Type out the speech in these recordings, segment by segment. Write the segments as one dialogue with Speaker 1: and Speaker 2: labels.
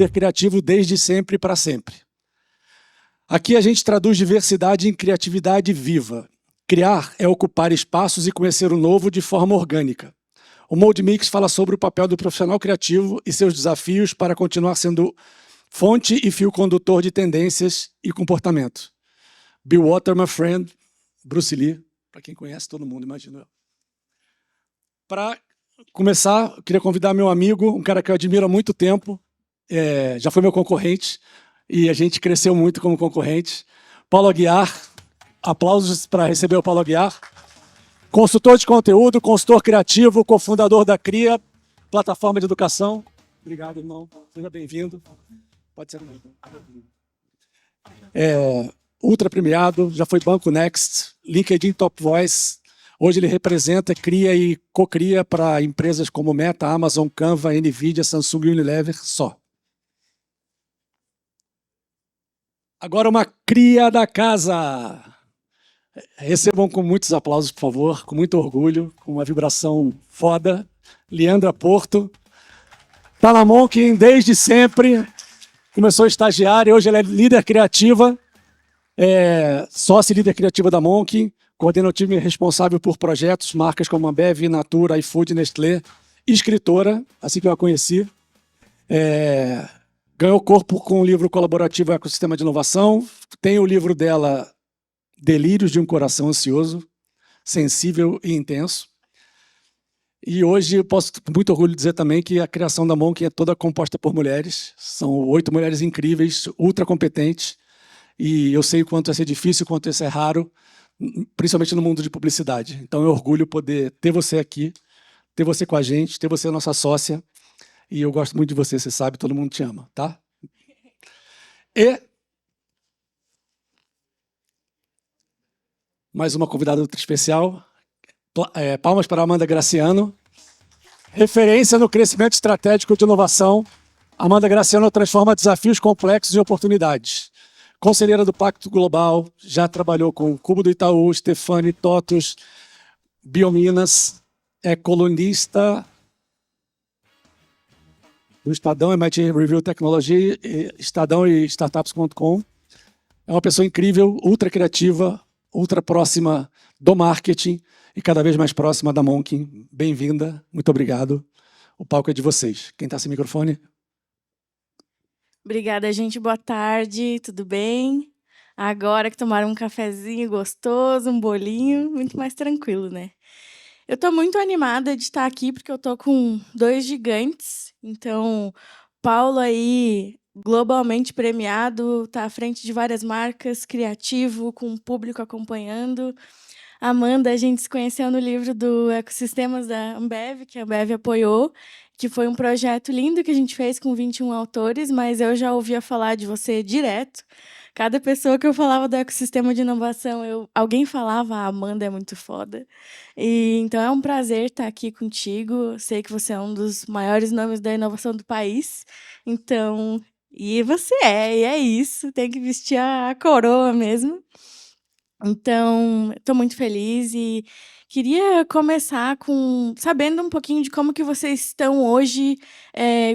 Speaker 1: ser criativo desde sempre e para sempre. Aqui a gente traduz diversidade em criatividade viva. Criar é ocupar espaços e conhecer o novo de forma orgânica. O Mold Mix fala sobre o papel do profissional criativo e seus desafios para continuar sendo fonte e fio condutor de tendências e comportamento. Bill Water, my friend, Bruce Lee, para quem conhece, todo mundo, imagino. Para começar, eu queria convidar meu amigo, um cara que eu admiro há muito tempo, já foi meu concorrente, e a gente cresceu muito como concorrente. Paulo Aguiar, aplausos para receber o Paulo Aguiar. Consultor de conteúdo, consultor criativo, cofundador da CRIA, plataforma de educação. Obrigado, irmão. Seja bem-vindo. Pode ser. Ultra premiado, já foi Banco Next, LinkedIn Top Voice. Hoje ele representa, cria e co-cria para empresas como Meta, Amazon, Canva, Nvidia, Samsung e Unilever só. Agora uma cria da casa. Recebam com muitos aplausos, por favor, com muito orgulho, com uma vibração foda. Leandra Porto. Está na Monkin desde sempre. Começou estagiária, hoje ela é líder criativa, sócia e líder criativa da Monkin, coordena o time responsável por projetos, marcas como Ambev, Natura, iFood, Nestlé, escritora, assim que eu a conheci. Ganhou corpo com o livro colaborativo Ecossistema de Inovação. Tem o livro dela, Delírios de um Coração Ansioso, Sensível e Intenso. E hoje eu posso, com muito orgulho, dizer também que a criação da Monkin é toda composta por mulheres. São 8 mulheres incríveis, ultra competentes. E eu sei o quanto isso é difícil, o quanto isso é raro, principalmente no mundo de publicidade. Então é um orgulho poder ter você aqui, ter você com a gente, ter você nossa sócia. E eu gosto muito de você, você sabe, todo mundo te ama, tá? E mais uma convidada ultra especial. Palmas para a Amanda Graciano. Referência no crescimento estratégico de inovação. Amanda Graciano transforma desafios complexos em oportunidades. Conselheira do Pacto Global, já trabalhou com Cubo do Itaú, Stefani, TOTUS, Biominas, é colunista do Estadão, MIT Review Technology, Estadão e Startups.com. É uma pessoa incrível, ultra criativa, ultra próxima do marketing e cada vez mais próxima da Monkin. Bem-vinda, muito obrigado. O palco é de vocês. Quem está sem microfone?
Speaker 2: Obrigada, gente. Boa tarde, tudo bem? Agora que tomaram um cafezinho gostoso, um bolinho, muito mais tranquilo, né? Eu estou muito animada de estar aqui porque eu estou com 2 gigantes. Então, Paulo aí, globalmente premiado, está à frente de várias marcas, criativo, com o público acompanhando. Amanda, a gente se conheceu no livro do Ecossistemas da Ambev, que a Ambev apoiou, que foi um projeto lindo que a gente fez com 21 autores, mas eu já ouvia falar de você direto. Cada pessoa que eu falava do ecossistema de inovação, alguém falava, a Amanda é muito foda. Então é um prazer estar aqui contigo. Sei que você é um dos maiores nomes da inovação do país. Então, e você e é isso, tem que vestir a coroa mesmo. Então, estou muito feliz e queria começar sabendo um pouquinho de como que vocês estão hoje,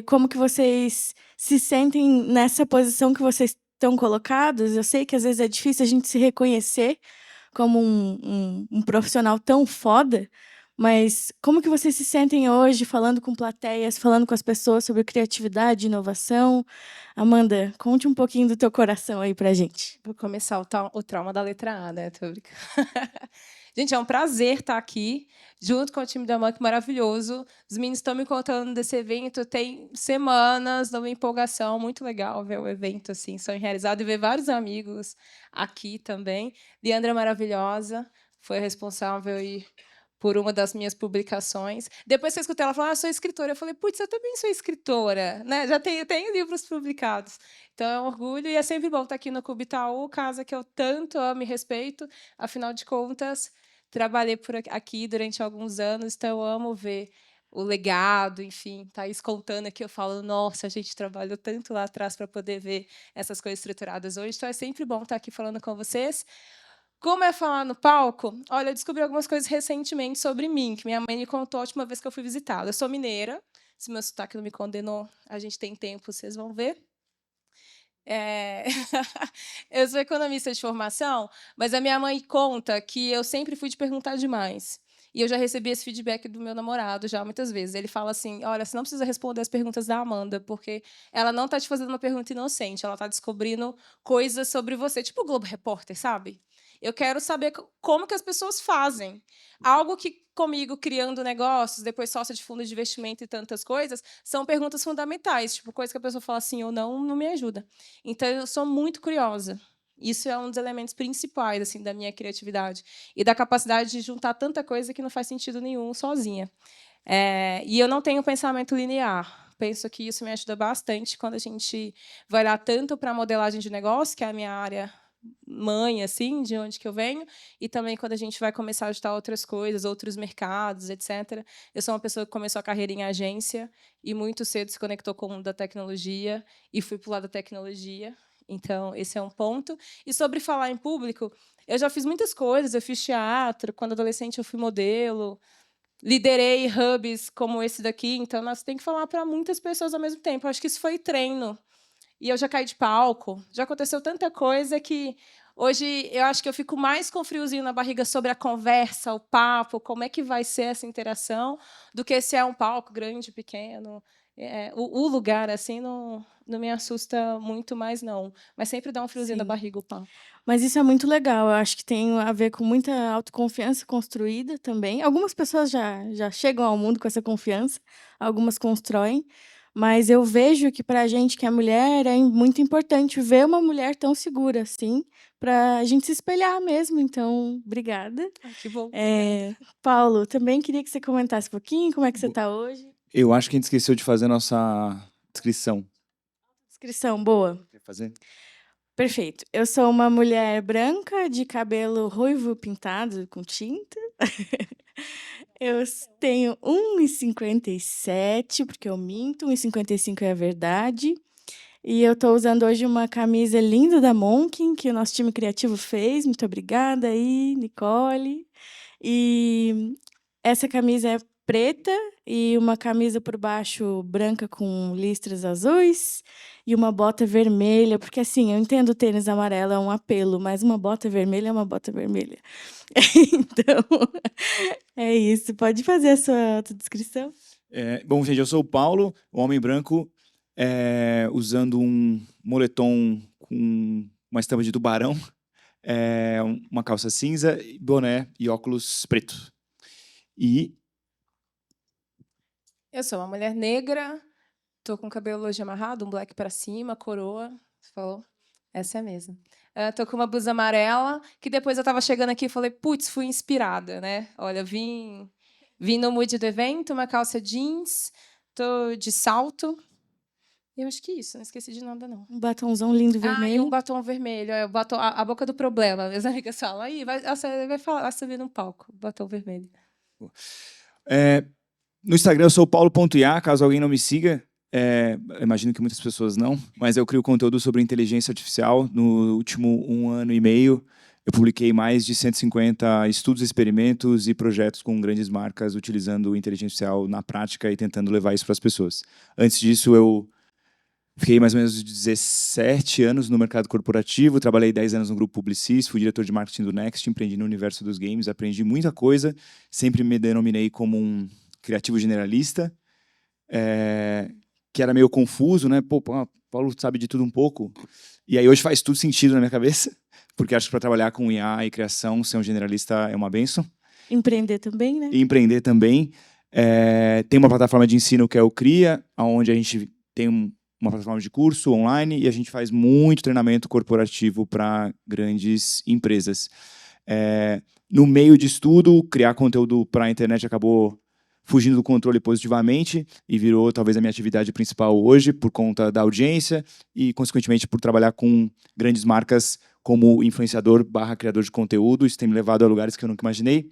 Speaker 2: como que vocês se sentem nessa posição que vocês estão colocados. Eu sei que às vezes é difícil a gente se reconhecer como um profissional tão foda, mas como que vocês se sentem hoje falando com plateias, falando com as pessoas sobre criatividade e inovação? Amanda, conte um pouquinho do teu coração aí pra gente.
Speaker 3: Vou começar o trauma da letra A, né? Tô brincando. Gente, é um prazer estar aqui, junto com o time da Monkin, maravilhoso. Os meninos estão me contando desse evento, tem semanas, de uma empolgação, muito legal ver o evento, assim, sonho realizado, e ver vários amigos aqui também. Leandra maravilhosa, foi a responsável por uma das minhas publicações. Depois que eu escutei ela falar, sou escritora, eu falei, putz, eu também sou escritora, né? Já tenho livros publicados. Então, é um orgulho e é sempre bom estar aqui no Cubo Itaú, casa que eu tanto amo e respeito. Afinal de contas, trabalhei por aqui durante alguns anos, então eu amo ver o legado, enfim, Thaís contando aqui, eu falo, nossa, a gente trabalhou tanto lá atrás para poder ver essas coisas estruturadas hoje, então é sempre bom estar aqui falando com vocês. Como é falar no palco? Olha, eu descobri algumas coisas recentemente sobre mim, que minha mãe me contou a última vez que eu fui visitá-la. Eu sou mineira, Se meu sotaque não me condenou, a gente tem tempo, vocês vão ver. Eu sou economista de formação, mas a minha mãe conta que eu sempre fui de perguntar demais. E eu já recebi esse feedback do meu namorado já muitas vezes. Ele fala assim: olha, você não precisa responder as perguntas da Amanda, porque ela não está te fazendo uma pergunta inocente, ela está descobrindo coisas sobre você, tipo o Globo Repórter, sabe? Eu quero saber como que as pessoas fazem. Algo que, comigo, criando negócios, depois sócia de fundo de investimento e tantas coisas, são perguntas fundamentais. Tipo, coisa que a pessoa fala sim ou não, não me ajuda. Então, eu sou muito curiosa. Isso é um dos elementos principais assim da minha criatividade e da capacidade de juntar tanta coisa que não faz sentido nenhum sozinha. E eu não tenho pensamento linear. Penso que isso me ajuda bastante quando a gente vai olhar tanto para a modelagem de negócio, que é a minha área mãe, assim, de onde que eu venho, e também quando a gente vai começar a ajustar outras coisas, outros mercados, etc. Eu sou uma pessoa que começou a carreira em agência e muito cedo se conectou com o mundo da tecnologia e fui para o lado da tecnologia. Então, esse é um ponto. E sobre falar em público, eu já fiz muitas coisas. Eu fiz teatro, quando adolescente eu fui modelo, liderei hubs como esse daqui. Então, nós temos que falar para muitas pessoas ao mesmo tempo. Eu acho que isso foi treino. E eu já caí de palco. Já aconteceu tanta coisa que hoje eu acho que eu fico mais com friozinho na barriga sobre a conversa, o papo, como é que vai ser essa interação, do que se é um palco grande, pequeno. O lugar assim não me assusta muito mais, não. Mas sempre dá um friozinho na
Speaker 2: Sim.
Speaker 3: barriga o papo.
Speaker 2: Mas isso é muito legal. Eu acho que tem a ver com muita autoconfiança construída também. Algumas pessoas já chegam ao mundo com essa confiança, algumas constroem. Mas eu vejo que, para a gente que é mulher, é muito importante ver uma mulher tão segura assim, para a gente se espelhar mesmo. Então, obrigada.
Speaker 3: Que bom.
Speaker 2: Paulo, também queria que você comentasse um pouquinho como é que você está hoje.
Speaker 4: Eu acho que a gente esqueceu de fazer a nossa descrição.
Speaker 2: Descrição boa.
Speaker 4: Quer fazer?
Speaker 2: Perfeito. Eu sou uma mulher branca, de cabelo ruivo pintado com tinta. Eu tenho 1,57, porque eu minto, 1,55 é a verdade. E eu estou usando hoje uma camisa linda da Monkin, que o nosso time criativo fez. Muito obrigada aí, Nicole. E essa camisa é preta e uma camisa por baixo branca com listras azuis e uma bota vermelha, porque assim, eu entendo o tênis amarelo é um apelo, mas uma bota vermelha é uma bota vermelha. Então, é isso. Pode fazer a sua autodescrição?
Speaker 4: Bom, gente, eu sou o Paulo, um homem branco, usando um moletom com uma estampa de tubarão, uma calça cinza, boné e óculos preto. E
Speaker 3: Eu sou uma mulher negra, tô com o cabelo hoje amarrado, um black para cima, coroa. Você falou? Essa é a mesma. Tô com uma blusa amarela, que depois eu estava chegando aqui e falei, putz, fui inspirada, né? Olha, vim no mood do evento, uma calça jeans, tô de salto. Eu acho que é isso, não esqueci de nada, não.
Speaker 2: Um batomzão lindo
Speaker 3: E
Speaker 2: vermelho.
Speaker 3: um batom vermelho, o batom, a boca do problema. Minhas amigas falam, aí, você vai falar, subir no palco, batom vermelho.
Speaker 4: no Instagram eu sou paulo.ia, caso alguém não me siga. Imagino que muitas pessoas não, mas eu crio conteúdo sobre inteligência artificial. No último 1 ano e meio, eu publiquei mais de 150 estudos, experimentos e projetos com grandes marcas utilizando inteligência artificial na prática e tentando levar isso para as pessoas. Antes disso, eu fiquei mais ou menos 17 anos no mercado corporativo, trabalhei 10 anos no Grupo Publicis, fui diretor de marketing do Next, empreendi no universo dos games, aprendi muita coisa, sempre me denominei como um criativo generalista, que era meio confuso, né? Pô, Paulo sabe de tudo um pouco. E aí hoje faz tudo sentido na minha cabeça, porque acho que para trabalhar com IA e criação, ser um generalista é uma bênção.
Speaker 2: Empreender também, né?
Speaker 4: E empreender também. Tem uma plataforma de ensino que é o Cria, onde a gente tem uma plataforma de curso online e a gente faz muito treinamento corporativo para grandes empresas. No meio disso tudo, criar conteúdo para a internet acabou fugindo do controle positivamente e virou talvez a minha atividade principal hoje por conta da audiência e, consequentemente, por trabalhar com grandes marcas como influenciador / criador de conteúdo. Isso tem me levado a lugares que eu nunca imaginei.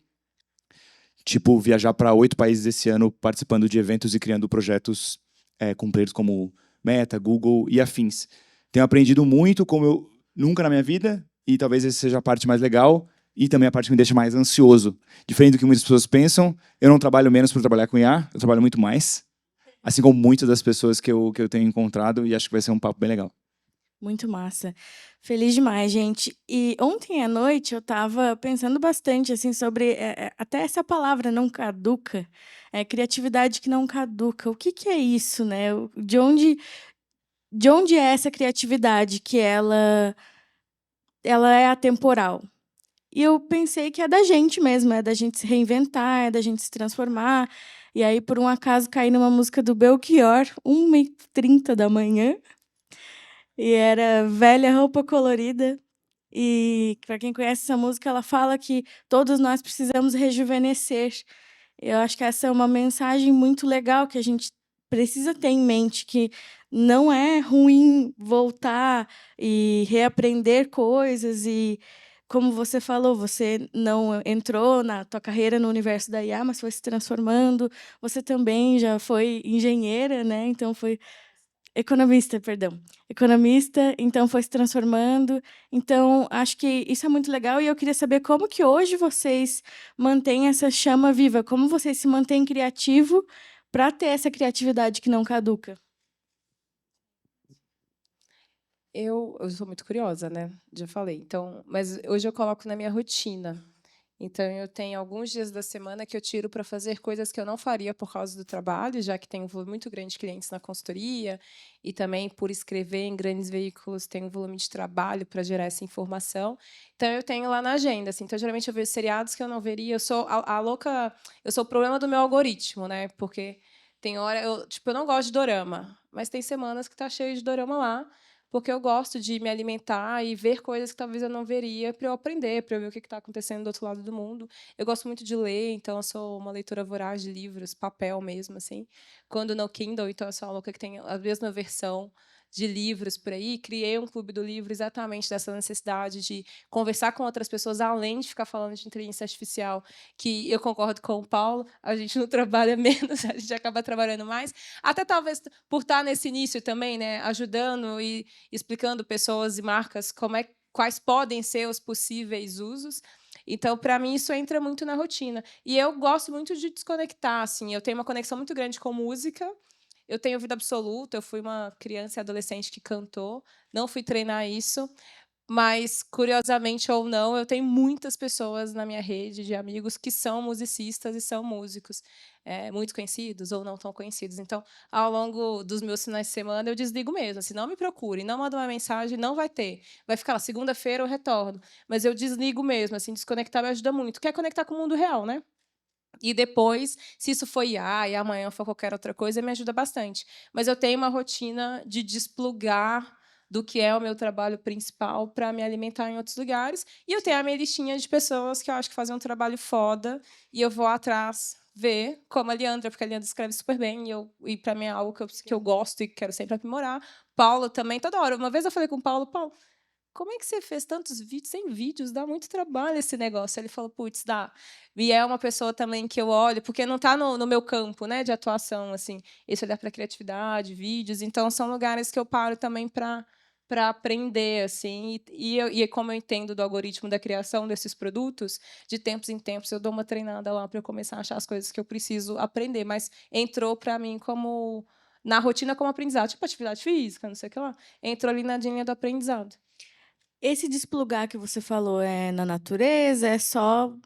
Speaker 4: Tipo, viajar para 8 países esse ano participando de eventos e criando projetos com players como Meta, Google e afins. Tenho aprendido muito como eu nunca na minha vida e talvez essa seja a parte mais legal e também a parte que me deixa mais ansioso. Diferente do que muitas pessoas pensam, eu não trabalho menos por trabalhar com IA, eu trabalho muito mais. assim como muitas das pessoas que eu tenho encontrado, e acho que vai ser um papo bem legal.
Speaker 2: Muito massa. Feliz demais, gente. E ontem à noite eu estava pensando bastante assim sobre até essa palavra não caduca, criatividade que não caduca. O que que é isso, né? De onde é essa criatividade que ela é atemporal? E eu pensei que é da gente mesmo, é da gente se reinventar, é da gente se transformar. E aí, por um acaso, caí numa música do Belchior, 1h30 da manhã, e era Velha Roupa Colorida. E, para quem conhece essa música, ela fala que todos nós precisamos rejuvenescer. Eu acho que essa é uma mensagem muito legal que a gente precisa ter em mente, que não é ruim voltar e reaprender coisas e, como você falou, você não entrou na tua carreira no universo da IA, mas foi se transformando. Você também já foi engenheira, né? Então foi economista, perdão. Economista, então foi se transformando. Então, acho que isso é muito legal e eu queria saber como que hoje vocês mantêm essa chama viva, como vocês se mantêm criativo para ter essa criatividade que não caduca.
Speaker 3: Eu sou muito curiosa, né? Já falei. Então, mas hoje eu coloco na minha rotina. Então, eu tenho alguns dias da semana que eu tiro para fazer coisas que eu não faria por causa do trabalho, já que tenho um volume muito grande de clientes na consultoria e também por escrever em grandes veículos, tenho um volume de trabalho para gerar essa informação. Então, eu tenho lá na agenda. Assim. Então, geralmente, eu vejo seriados que eu não veria. Eu sou a louca... Eu sou o problema do meu algoritmo, né? Porque tem hora... eu não gosto de dorama, mas tem semanas que está cheio de dorama lá, porque eu gosto de me alimentar e ver coisas que talvez eu não veria para eu aprender, para eu ver o que está acontecendo do outro lado do mundo. Eu gosto muito de ler, então eu sou uma leitora voraz de livros, papel mesmo, assim. Quando no Kindle, então eu sou uma louca que tem a mesma versão de livros por aí. Criei um clube do livro exatamente dessa necessidade de conversar com outras pessoas, além de ficar falando de inteligência artificial, que eu concordo com o Paulo, a gente não trabalha menos, a gente acaba trabalhando mais. Até talvez por estar nesse início também, né, ajudando e explicando pessoas e marcas quais podem ser os possíveis usos. Então, para mim, isso entra muito na rotina. E eu gosto muito de desconectar. Assim, eu tenho uma conexão muito grande com música. Eu tenho vida absoluta. Eu fui uma criança e adolescente que cantou. Não fui treinar isso. Mas, curiosamente ou não, eu tenho muitas pessoas na minha rede de amigos que são musicistas e são músicos, muito conhecidos ou não tão conhecidos. Então, ao longo dos meus finais de semana, eu desligo mesmo. Se não me procure, não manda uma mensagem, não vai ter. Vai ficar lá, segunda-feira eu retorno. Mas eu desligo mesmo, assim, desconectar me ajuda muito. Quer conectar com o mundo real, né? E depois, se isso for IA e amanhã for qualquer outra coisa, me ajuda bastante. Mas eu tenho uma rotina de desplugar do que é o meu trabalho principal para me alimentar em outros lugares. E eu tenho a minha listinha de pessoas que eu acho que fazem um trabalho foda e eu vou atrás ver, como a Leandra, porque a Leandra escreve super bem e para mim é algo que eu gosto e quero sempre aprimorar. Paulo também, toda hora. Uma vez eu falei com o Paulo, como é que você fez tantos vídeos? 100 vídeos, dá muito trabalho esse negócio. Ele falou, putz, dá. E é uma pessoa também que eu olho, porque não está no meu campo, né, de atuação, assim, esse olhar para criatividade, vídeos. Então, são lugares que eu paro também para aprender, assim. E como eu entendo do algoritmo da criação desses produtos, de tempos em tempos eu dou uma treinada lá para eu começar a achar as coisas que eu preciso aprender. Mas entrou para mim como na rotina como aprendizado, tipo atividade física, não sei o que lá. Entrou ali na linha do aprendizado.
Speaker 2: Esse desplugar que você falou é na natureza, é só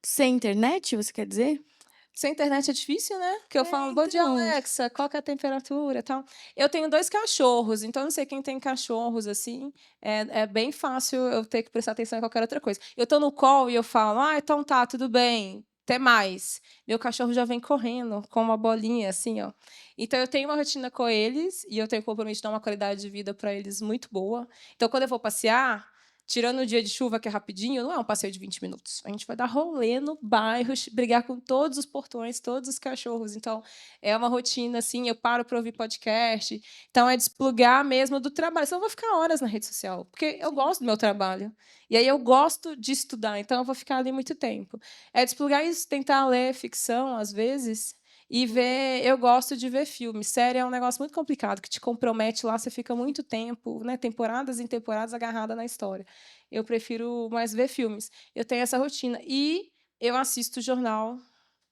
Speaker 2: sem internet, você quer dizer?
Speaker 3: Sem internet é difícil, né? Porque eu falo, bom dia,
Speaker 2: Então,
Speaker 3: Alexa, qual que é a temperatura e tal. Eu tenho 2 cachorros, então não sei quem tem cachorros, assim, é bem fácil eu ter que prestar atenção em qualquer outra coisa. Eu estou no call e eu falo, então tá, tudo bem, até mais. Meu cachorro já vem correndo com uma bolinha, assim, ó. Então, eu tenho uma rotina com eles e eu tenho o compromisso de dar uma qualidade de vida para eles muito boa. Então, quando eu vou passear, tirando o dia de chuva, que é rapidinho, não é um passeio de 20 minutos. A gente vai dar rolê no bairro, brigar com todos os portões, todos os cachorros. Então, é uma rotina, assim, eu paro para ouvir podcast. Então, é desplugar mesmo do trabalho. Senão eu vou ficar horas na rede social, porque eu gosto do meu trabalho. E aí eu gosto de estudar, então eu vou ficar ali muito tempo. É desplugar isso, tentar ler ficção, às vezes, e ver. Eu gosto de ver filme. Série é um negócio muito complicado, que te compromete lá, você fica muito tempo, né, temporadas em temporadas, agarrada na história. Eu prefiro mais ver filmes. Eu tenho essa rotina. E eu assisto jornal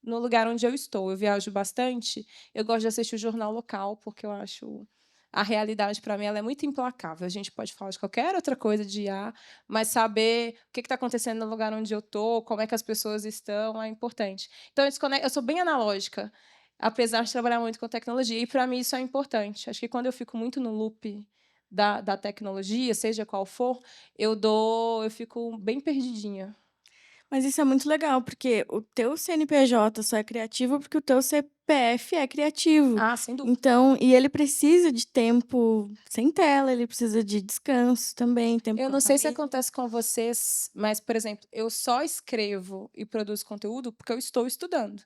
Speaker 3: no lugar onde eu estou. Eu viajo bastante, eu gosto de assistir o jornal local, porque eu acho a realidade, para mim, ela é muito implacável. A gente pode falar de qualquer outra coisa de IA, mas saber o que está acontecendo no lugar onde eu estou, como é que as pessoas estão, é importante. Então, eu sou bem analógica, apesar de trabalhar muito com tecnologia, e para mim isso é importante. Acho que quando eu fico muito no loop da tecnologia, seja qual for, eu fico bem perdidinha.
Speaker 2: Mas isso é muito legal, porque o teu CNPJ só é criativo porque o teu CPF é criativo.
Speaker 3: Ah, sem dúvida.
Speaker 2: Então, e ele precisa de tempo sem tela, ele precisa de descanso também, tempo
Speaker 3: Eu
Speaker 2: com
Speaker 3: não
Speaker 2: a
Speaker 3: sei se
Speaker 2: família.
Speaker 3: acontece com vocês, mas, por exemplo, eu só escrevo e produzo conteúdo porque eu estou estudando.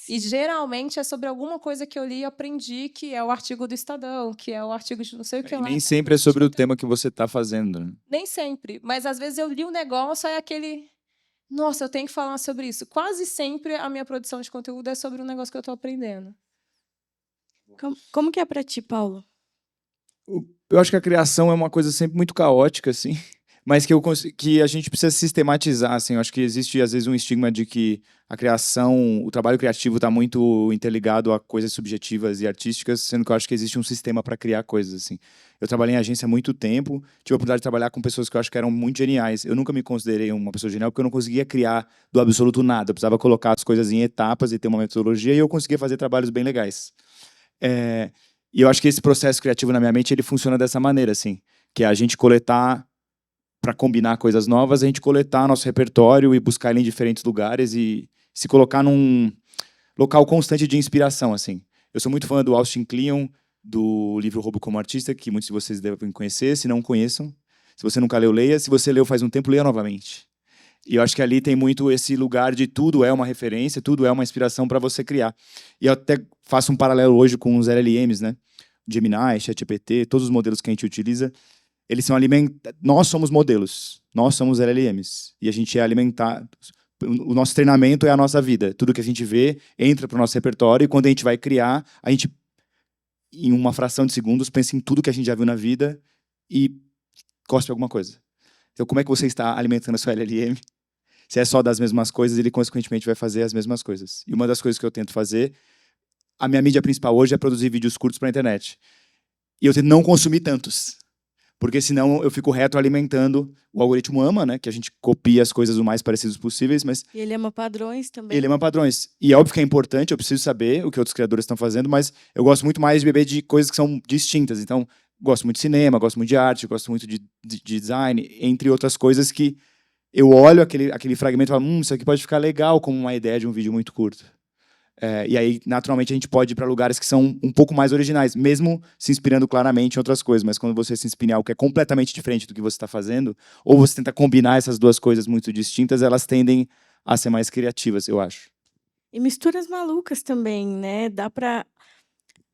Speaker 3: E geralmente é sobre alguma coisa que eu li e aprendi, que é o artigo do Estadão, que é o artigo de não sei o que
Speaker 4: E
Speaker 3: lá.
Speaker 4: nem sempre é sobre o tema que você está fazendo, né?
Speaker 3: Nem sempre, mas às vezes eu li um negócio, aí aquele... Nossa, eu tenho que falar sobre isso. Quase sempre a minha produção de conteúdo é sobre um negócio que eu estou aprendendo.
Speaker 2: Como que é para ti, Paulo?
Speaker 4: Eu acho que a criação é uma coisa sempre muito caótica, assim, mas que a gente precisa sistematizar, assim. Eu acho que existe, às vezes, um estigma de que a criação, o trabalho criativo está muito interligado a coisas subjetivas e artísticas, sendo que eu acho que existe um sistema para criar coisas, assim. Eu trabalhei em agência há muito tempo, tive a oportunidade de trabalhar com pessoas que eu acho que eram muito geniais. Eu nunca me considerei uma pessoa genial porque eu não conseguia criar do absoluto nada. Eu precisava colocar as coisas em etapas e ter uma metodologia, e eu conseguia fazer trabalhos bem legais. E eu acho que esse processo criativo na minha mente, ele funciona dessa maneira, assim, que é a gente coletar, para combinar coisas novas, a gente coletar nosso repertório e buscar ele em diferentes lugares e se colocar num local constante de inspiração, assim. Eu sou muito fã do Austin Kleon, do livro Roubo como Artista, que muitos de vocês devem conhecer, se não conheçam. Se você nunca leu, leia. Se você leu faz um tempo, leia novamente. E eu acho que ali tem muito esse lugar de tudo é uma referência, tudo é uma inspiração para você criar. E eu até faço um paralelo hoje com os LLMs, né? Gemini, ChatGPT, todos os modelos que a gente utiliza, eles são alimentados. Nós somos modelos, nós somos LLMs. E a gente é alimentado. O nosso treinamento é a nossa vida. Tudo que a gente vê entra para o nosso repertório, e quando a gente vai criar, a gente, em uma fração de segundos, pensa em tudo que a gente já viu na vida e cospe alguma coisa. Então, como é que você está alimentando a sua LLM? Se é só das mesmas coisas, ele consequentemente vai fazer as mesmas coisas. E uma das coisas que eu tento fazer, a minha mídia principal hoje é produzir vídeos curtos para a internet. E eu tento não consumir tantos, porque senão eu fico retroalimentando. O algoritmo ama, né, que a gente copia as coisas o mais parecidas possíveis, mas
Speaker 2: E ele ama padrões também.
Speaker 4: ele ama padrões. E é óbvio que é importante, eu preciso saber o que outros criadores estão fazendo, mas eu gosto muito mais de beber de coisas que são distintas. Então, gosto muito de cinema, gosto muito de arte, gosto muito de design, entre outras coisas que eu olho aquele fragmento e falo, isso aqui pode ficar legal como uma ideia de um vídeo muito curto. E aí, naturalmente, a gente pode ir para lugares que são um pouco mais originais, mesmo se inspirando claramente em outras coisas. Mas quando você se inspira em algo que é completamente diferente do que você está fazendo, ou você tenta combinar essas duas coisas muito distintas, elas tendem a ser mais criativas, eu acho.
Speaker 2: E misturas malucas também, né? Dá pra...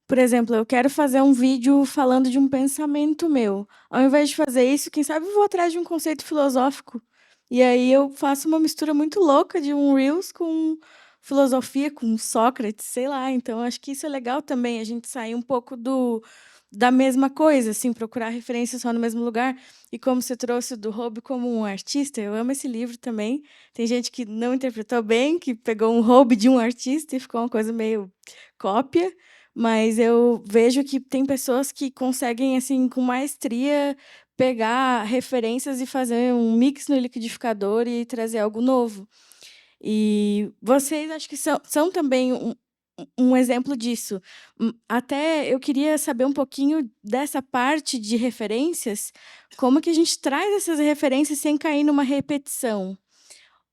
Speaker 2: Por exemplo, eu quero fazer um vídeo falando de um pensamento meu. Ao invés de fazer isso, quem sabe eu vou atrás de um conceito filosófico. E aí eu faço uma mistura muito louca de um Reels com filosofia, com Sócrates, sei lá. Então, acho que isso é legal também, a gente sair um pouco da mesma coisa, assim, procurar referências só no mesmo lugar. E como você trouxe do Hobby como um artista, eu amo esse livro também. Tem gente que não interpretou bem, que pegou um hobby de um artista e ficou uma coisa meio cópia. Mas eu vejo que tem pessoas que conseguem, assim, com maestria, pegar referências e fazer um mix no liquidificador e trazer algo novo. E vocês acho que são também um exemplo disso. Até eu queria saber um pouquinho dessa parte de referências, como que a gente traz essas referências sem cair numa repetição.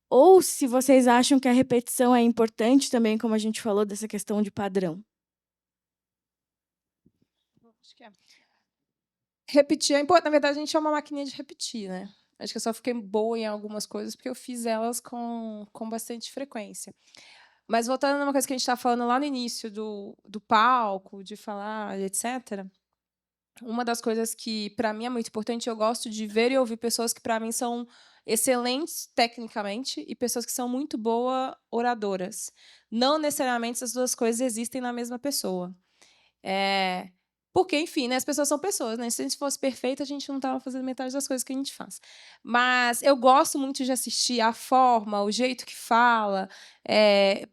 Speaker 2: Ou se vocês acham que a repetição é importante também, como a gente falou, dessa questão de padrão.
Speaker 3: Acho que é. Repetir é importante. Na verdade, a gente é uma maquininha de repetir, né? Acho que eu só fiquei boa em algumas coisas porque eu fiz elas com bastante frequência. Mas voltando numa coisa que a gente estava falando lá no início do palco, de falar, etc., uma das coisas que, para mim, é muito importante, eu gosto de ver e ouvir pessoas que, para mim, são excelentes tecnicamente e pessoas que são muito boas oradoras. Não necessariamente essas duas coisas existem na mesma pessoa. Porque, enfim, né, as pessoas são pessoas, né? Se a gente fosse perfeita, a gente não estava fazendo metade das coisas que a gente faz. Mas eu gosto muito de assistir a forma, o jeito que fala,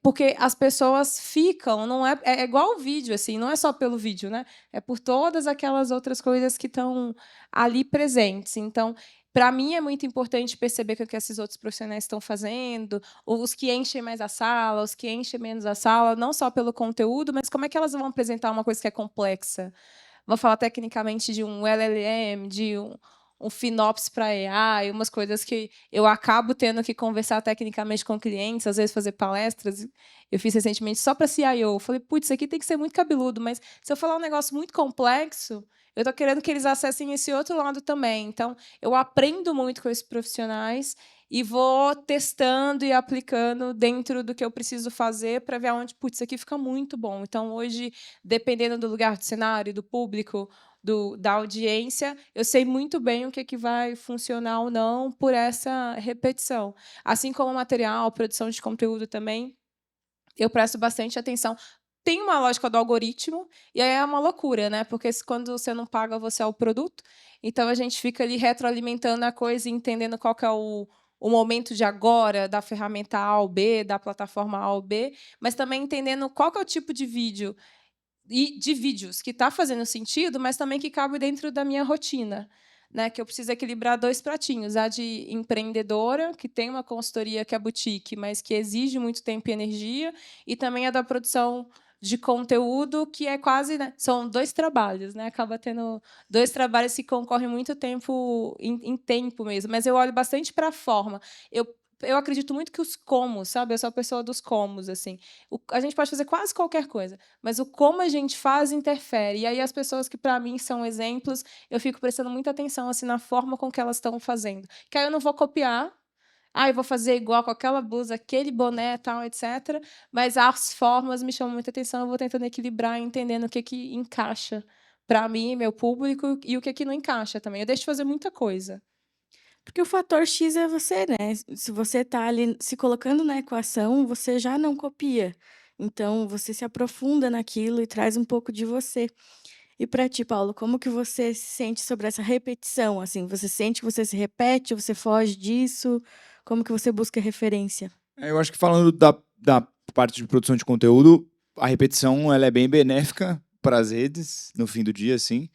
Speaker 3: porque as pessoas ficam, não é igual o vídeo, assim, não é só pelo vídeo, né? É por todas aquelas outras coisas que estão ali presentes. Então, para mim é muito importante perceber o que esses outros profissionais estão fazendo, os que enchem mais a sala, os que enchem menos a sala, não só pelo conteúdo, mas como é que elas vão apresentar uma coisa que é complexa. Vou falar tecnicamente de um LLM, de um FinOps para AI, umas coisas que eu acabo tendo que conversar tecnicamente com clientes, às vezes fazer palestras. Eu fiz recentemente só para CIO. Falei, putz, isso aqui tem que ser muito cabeludo, mas se eu falar um negócio muito complexo, eu estou querendo que eles acessem esse outro lado também. Então, eu aprendo muito com esses profissionais e vou testando e aplicando dentro do que eu preciso fazer para ver onde, putz, isso aqui fica muito bom. Então, hoje, dependendo do lugar, do cenário, do público, da audiência, eu sei muito bem o que vai funcionar ou não por essa repetição. Assim como material, produção de conteúdo também, eu presto bastante atenção. Tem uma lógica do algoritmo, e aí é uma loucura, né? Porque quando você não paga, você é o produto. Então, a gente fica ali retroalimentando a coisa e entendendo qual que é o momento de agora, da ferramenta A ou B, da plataforma A ou B, mas também entendendo qual que é o tipo de vídeo e de vídeos que está fazendo sentido, mas também que cabe dentro da minha rotina. Né, que eu preciso equilibrar 2 pratinhos. A de empreendedora, que tem uma consultoria que é boutique, mas que exige muito tempo e energia, e também a da produção de conteúdo, que é quase... Né, são 2 trabalhos. Né, acaba tendo 2 trabalhos que concorrem muito tempo em tempo mesmo. Mas eu olho bastante para a forma. Eu acredito muito que os comos, sabe? Eu sou a pessoa dos comos, assim. A gente pode fazer quase qualquer coisa, mas o como a gente faz interfere. E aí as pessoas que, para mim, são exemplos, eu fico prestando muita atenção assim, na forma com que elas estão fazendo. Que aí eu não vou copiar, eu vou fazer igual com aquela blusa, aquele boné, tal, etc. Mas as formas me chamam muita atenção, eu vou tentando equilibrar, entendendo o que encaixa para mim, meu público, e o que não encaixa também. Eu deixo de fazer muita coisa.
Speaker 2: Porque o fator X é você, né? Se você está ali se colocando na equação, você já não copia. Então, você se aprofunda naquilo e traz um pouco de você. E para ti, Paulo, como que você se sente sobre essa repetição? Assim, você sente que você se repete, você foge disso? Como que você busca referência?
Speaker 4: Eu acho que falando da parte de produção de conteúdo, a repetição ela é bem benéfica para as redes, no fim do dia, assim.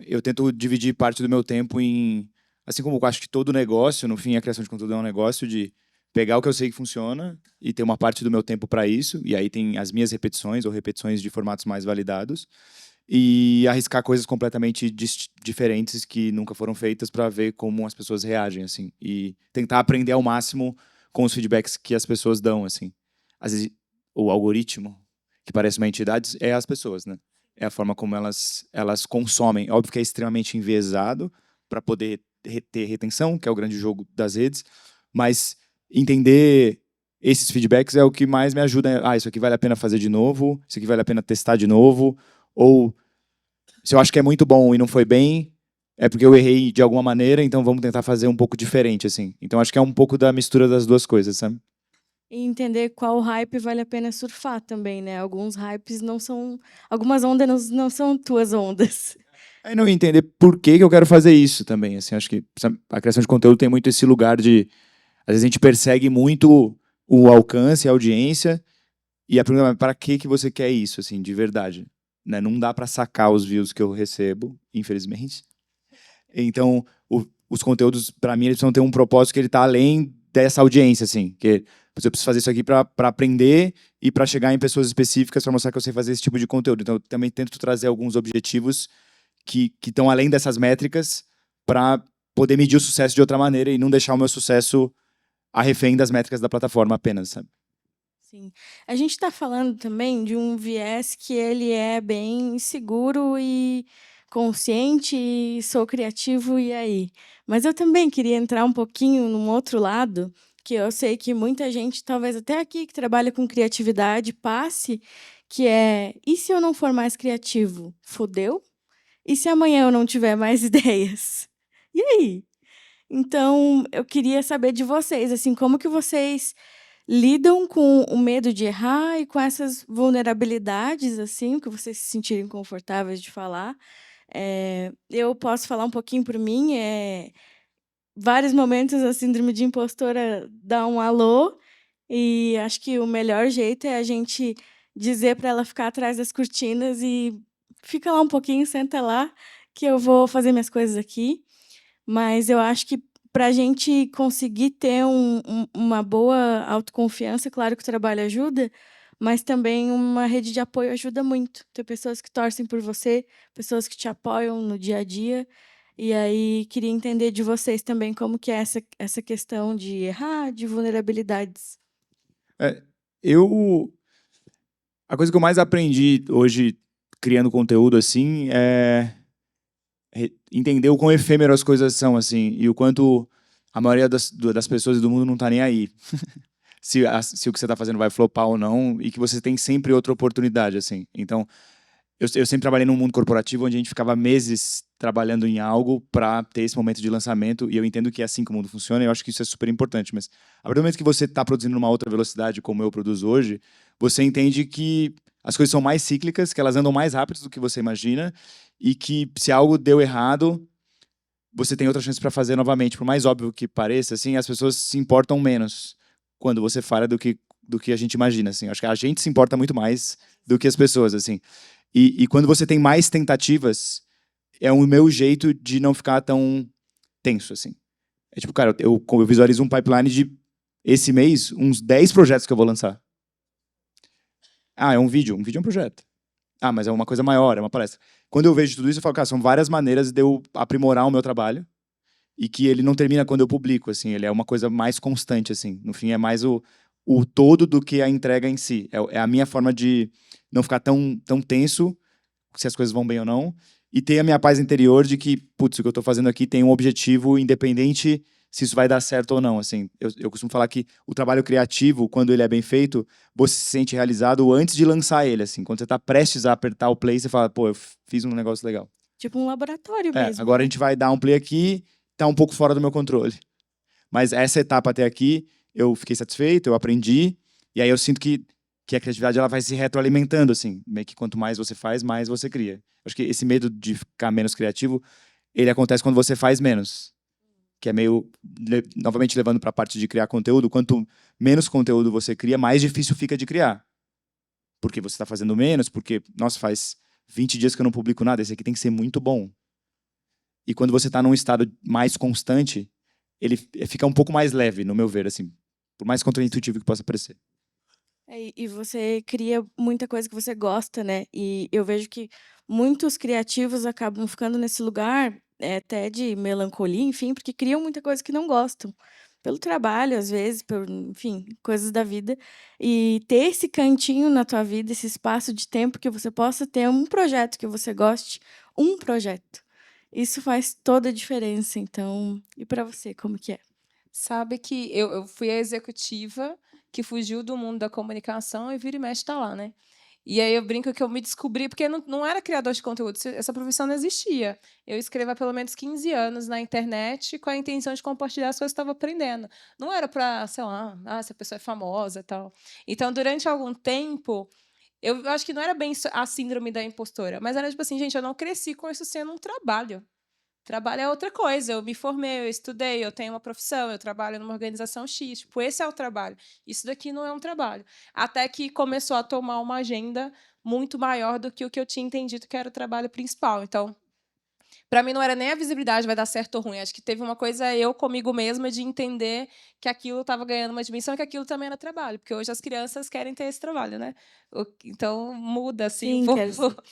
Speaker 4: Eu tento dividir parte do meu tempo em... Assim como eu acho que todo negócio, no fim, a criação de conteúdo é um negócio de pegar o que eu sei que funciona e ter uma parte do meu tempo para isso, e aí tem as minhas repetições ou repetições de formatos mais validados, e arriscar coisas completamente diferentes que nunca foram feitas para ver como as pessoas reagem, assim, e tentar aprender ao máximo com os feedbacks que as pessoas dão, assim. Às vezes, o algoritmo, que parece uma entidade, é as pessoas, né? É a forma como elas consomem. Óbvio que é extremamente enviesado para poder ter retenção, que é o grande jogo das redes, mas entender esses feedbacks é o que mais me ajuda. Isso aqui vale a pena fazer de novo, isso aqui vale a pena testar de novo, ou se eu acho que é muito bom e não foi bem, é porque eu errei de alguma maneira, então vamos tentar fazer um pouco diferente, assim. Então acho que é um pouco da mistura das duas coisas, sabe?
Speaker 2: E entender qual hype vale a pena surfar também, né? Alguns hypes não são... Algumas ondas não são tuas ondas.
Speaker 4: Aí não entender por que eu quero fazer isso também, assim. Acho que a criação de conteúdo tem muito esse lugar de... Às vezes a gente persegue muito o alcance, a audiência, e a pergunta é, para que você quer isso, assim, de verdade? Né? Não dá para sacar os views que eu recebo, infelizmente. Então, os conteúdos, para mim, eles precisam ter um propósito que ele está além dessa audiência, assim. Que eu preciso fazer isso aqui para aprender e para chegar em pessoas específicas para mostrar que eu sei fazer esse tipo de conteúdo. Então, eu também tento trazer alguns objetivos que estão além dessas métricas para poder medir o sucesso de outra maneira e não deixar o meu sucesso a refém das métricas da plataforma apenas, sabe?
Speaker 2: Sim. A gente está falando também de um viés que ele é bem seguro e consciente e sou criativo e aí. Mas eu também queria entrar um pouquinho num outro lado, que eu sei que muita gente, talvez até aqui que trabalha com criatividade, passe, que é, e se eu não for mais criativo? Fodeu? E se amanhã eu não tiver mais ideias? E aí? Então, eu queria saber de vocês, assim, como que vocês lidam com o medo de errar e com essas vulnerabilidades, assim, que vocês se sentirem confortáveis de falar. Eu posso falar um pouquinho por mim, vários momentos a síndrome de impostora dá um alô, e acho que o melhor jeito é a gente dizer para ela ficar atrás das cortinas e fica lá um pouquinho, senta lá, que eu vou fazer minhas coisas aqui. Mas eu acho que para a gente conseguir ter uma boa autoconfiança, claro que o trabalho ajuda, mas também uma rede de apoio ajuda muito. Ter pessoas que torcem por você, pessoas que te apoiam no dia a dia. E aí, queria entender de vocês também como que é essa questão de errar, de vulnerabilidades.
Speaker 4: A coisa que eu mais aprendi hoje, criando conteúdo, assim, é entender o quão efêmero as coisas são, assim, e o quanto a maioria das pessoas do mundo não tá nem aí. Se o que você tá fazendo vai flopar ou não, e que você tem sempre outra oportunidade, assim. Então, eu sempre trabalhei num mundo corporativo onde a gente ficava meses trabalhando em algo para ter esse momento de lançamento, e eu entendo que é assim que o mundo funciona, e eu acho que isso é super importante, mas a partir do momento que você está produzindo numa outra velocidade, como eu produzo hoje, você entende que as coisas são mais cíclicas, que elas andam mais rápido do que você imagina, e que se algo deu errado, você tem outra chance para fazer novamente. Por mais óbvio que pareça, assim, as pessoas se importam menos quando você falha do que a gente imagina, assim. Acho que a gente se importa muito mais do que as pessoas, assim. E quando você tem mais tentativas, é o meu jeito de não ficar tão tenso, assim. É tipo, cara, eu visualizo um pipeline de, esse mês, uns 10 projetos que eu vou lançar. Ah, é um vídeo é um projeto. Ah, mas é uma coisa maior, é uma palestra. Quando eu vejo tudo isso, eu falo, cara, são várias maneiras de eu aprimorar o meu trabalho e que ele não termina quando eu publico, assim, ele é uma coisa mais constante, assim. No fim, é mais o todo do que a entrega em si. É a minha forma de não ficar tão tenso se as coisas vão bem ou não, e ter a minha paz interior de que, putz, o que eu estou fazendo aqui tem um objetivo independente se isso vai dar certo ou não. Assim, eu costumo falar que o trabalho criativo, quando ele é bem feito, você se sente realizado antes de lançar ele. Assim, quando você está prestes a apertar o play, você fala, pô, eu fiz um negócio legal.
Speaker 2: Tipo um laboratório mesmo.
Speaker 4: Agora a gente vai dar um play aqui, tá um pouco fora do meu controle. Mas essa etapa até aqui, eu fiquei satisfeito, eu aprendi, e aí eu sinto que a criatividade ela vai se retroalimentando, assim, meio que quanto mais você faz, mais você cria. Acho que esse medo de ficar menos criativo, ele acontece quando você faz menos, que é meio, novamente levando para a parte de criar conteúdo, quanto menos conteúdo você cria, mais difícil fica de criar. Porque você está fazendo menos, porque, nossa, faz 20 dias que eu não publico nada, esse aqui tem que ser muito bom. E quando você está num estado mais constante, ele fica um pouco mais leve, no meu ver, assim, por mais contraintuitivo que possa parecer.
Speaker 2: E você cria muita coisa que você gosta, né? E eu vejo que muitos criativos acabam ficando nesse lugar, até de melancolia, enfim, porque criam muita coisa que não gostam. Pelo trabalho, às vezes, enfim, coisas da vida. E ter esse cantinho na tua vida, esse espaço de tempo que você possa ter um projeto que você goste, um projeto. Isso faz toda a diferença. Então, e para você, como que é?
Speaker 3: Sabe que eu fui a executiva que fugiu do mundo da comunicação e vira e mexe está lá, né? E aí eu brinco que eu me descobri, porque não era criador de conteúdo, essa profissão não existia. Eu escrevo há pelo menos 15 anos na internet com a intenção de compartilhar as coisas que eu estava aprendendo. Não era para, sei lá, essa pessoa é famosa e tal. Então, durante algum tempo, eu acho que não era bem a síndrome da impostora, mas era tipo assim, gente, eu não cresci com isso sendo um trabalho. Trabalho é outra coisa. Eu me formei, eu estudei, eu tenho uma profissão, eu trabalho numa organização X. Tipo, esse é o trabalho. Isso daqui não é um trabalho. Até que começou a tomar uma agenda muito maior do que o que eu tinha entendido que era o trabalho principal. Então, para mim, não era nem a visibilidade, vai dar certo ou ruim. Acho que teve uma coisa eu comigo mesma de entender que aquilo estava ganhando uma dimensão e que aquilo também era trabalho. Porque hoje as crianças querem ter esse trabalho, né? Então, muda assim,
Speaker 2: Sim,
Speaker 3: um pouco